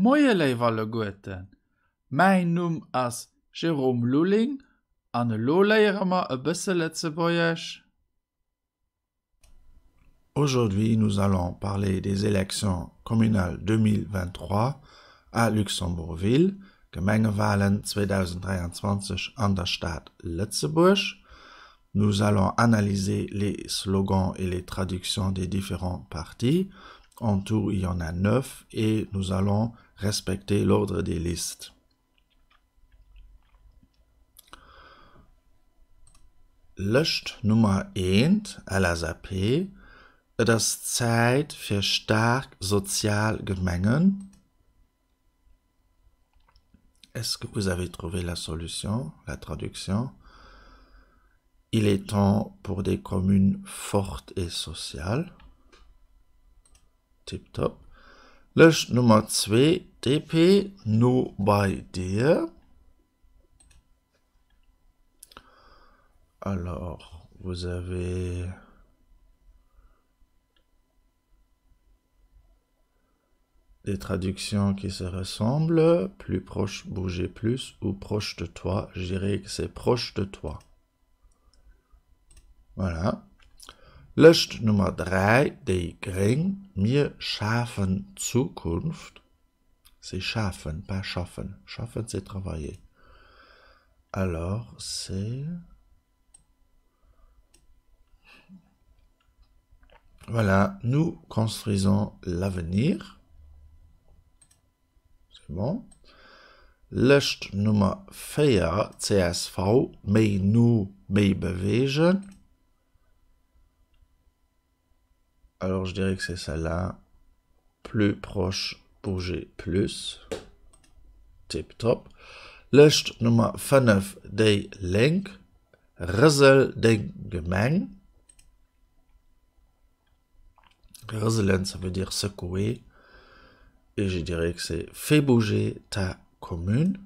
Moie leiwalle Goeten. Mein Numm ass Jerome Luling, an lo leiere ma e bësse Letzeboyech. Aujourd'hui, nous allons parler des élections communales 2023 à Luxembourgville, Gemengewahlen 2023 an der Stadt Lützeburg. Nous allons analyser les slogans et les traductions des différents partis. En tout, il y en a 9 et nous allons respecter l'ordre des listes. List Nummer 1, LSAP, das Zeit für stark sozial Gemengen. Est-ce que vous avez trouvé la solution, la traduction? Il est temps pour des communes fortes et sociales. Tip top. List Nummer 2, DP, nur bei dir. Alors, vous avez des traductions qui se ressemblent. Plus proche, bouger plus, ou proche de toi. Je dirais que c'est proche de toi. Voilà. List Nummer 3, die Gring, wir schaffen Zukunft. C'est schaffen, pas schaffen. Schaffen, c'est travailler. Alors, c'est... Voilà, nous construisons l'avenir. C'est bon. List Nummer 4, CSV, mei nu, mei bewegen. Alors, je dirais que c'est celle-là. Plus proche, bouger plus. Tip top. List Nummer 5, die Link. Rissel den Gemeng. Risselen, ça veut dire secouer. Et je dirais que c'est fais bouger ta commune.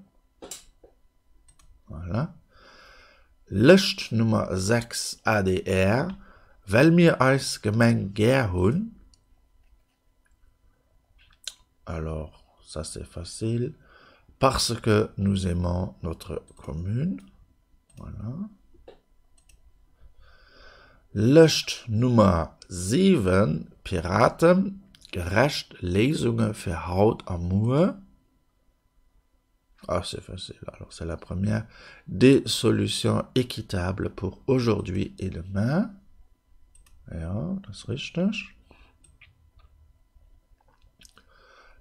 Voilà. List Nummer 6, ADR. Weil wir als Gemeng gern hun. Alors, ça c'est facile. Parce que nous aimons notre commune. Voilà. List Nummer 7, Piraten, gerecht Lesungen für Haut Amour. Ah, c'est facile. Alors, c'est la première. Des solutions équitables pour aujourd'hui et demain. Ja, das ist richtig.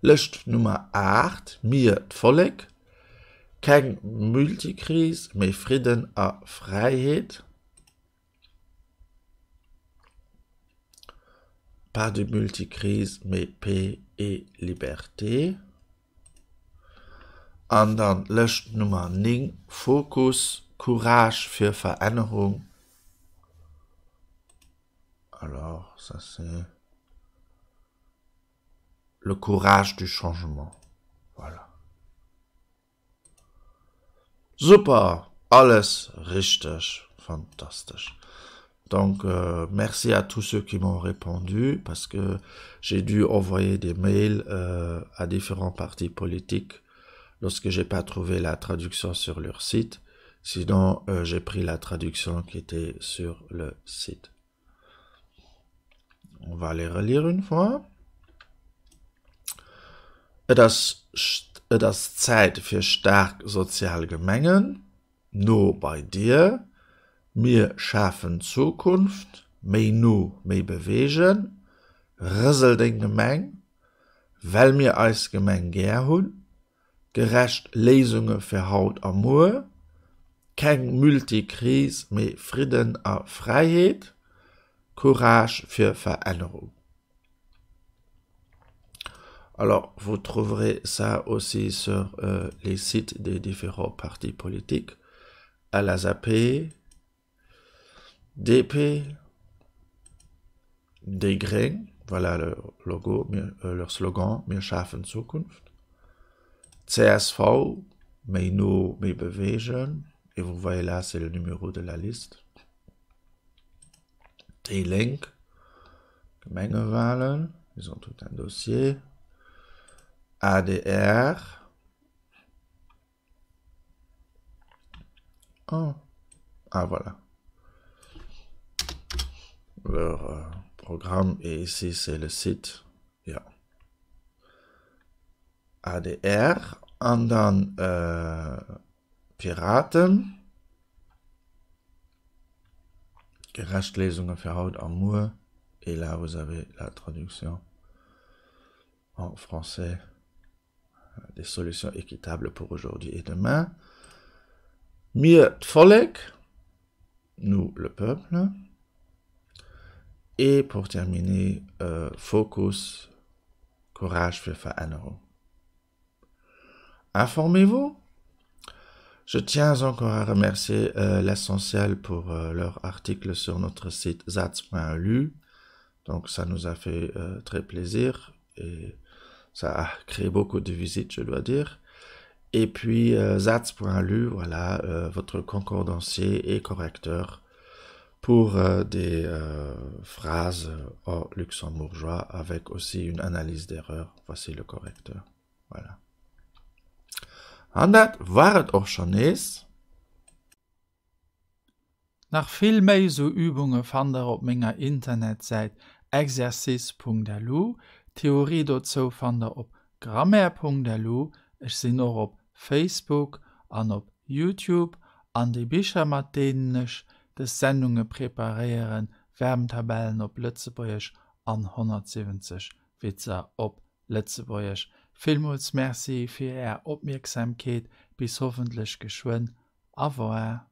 List Nummer 8, mir Volk. Kein Multikrise, mais Frieden a Freiheit. Pas de multicrise, mais paix et liberté. Und dann List Nummer 9, Fokus, Courage für Veränderung. Alors, ça c'est le courage du changement. Voilà. Super, alles richtig, fantastisch. Donc, merci à tous ceux qui m'ont répondu parce que j'ai dû envoyer des mails à différents partis politiques lorsque j'ai pas trouvé la traduction sur leur site. Sinon, j'ai pris la traduction qui était sur le site. On va les relire une fois. Das Zeit für stark sozial Gemengen. Nur bei dir. Wir schaffen Zukunft. Mei nu, mei bewegen. Rissel den Gemeng. Weil wir als Gemeng gern hun. Gerecht Lesungen für Haut Amour. Kein Multikrise, mais Frieden a Freiheit. Courage für Veränderung. Alors, vous trouverez ça aussi sur les sites des différents partis politiques. LSAP, DP, Die Grünen, voilà le logo, leur slogan, wir schaffen Zukunft. CSV, mei nu, mei bewegen. Et vous voyez là, c'est le numéro de la liste. Die Link, Gemengewahlen, ils ont tout un dossier. ADR. Oh. Ah, voilà. Leur programme, et ici c'est le site. Ja. ADR. En dan Piraten. Rechtslesungen für Haut Amour. Et là, vous avez la traduction en français des solutions équitables pour aujourd'hui et demain. Mir Volk, nous le peuple. Et pour terminer, Focus, Courage für Veränderung. Informez-vous. Je tiens encore à remercier l'essentiel pour leur article sur notre site zats.lu. Donc ça nous a fait très plaisir et ça a créé beaucoup de visites, je dois dire. Et puis zats.lu, voilà, votre concordancier et correcteur pour des phrases en luxembourgeois avec aussi une analyse d'erreur. Voici le correcteur. Voilà. Und das war es auch schon ist. Nach viel méi so Übunge fand op ménger Internetseite exercice.lu, Theorie dozo fand op grammaire.lu, ich sinn noch op Facebook, an op YouTube, an die Bicher mat denench des Sendunge preparieren, Wärmtabellen op Lützeburgisch an 170 Witzer op Lützeburgisch. Vielmals merci für Ihre Aufmerksamkeit, bis hoffentlich geschwind. Au revoir.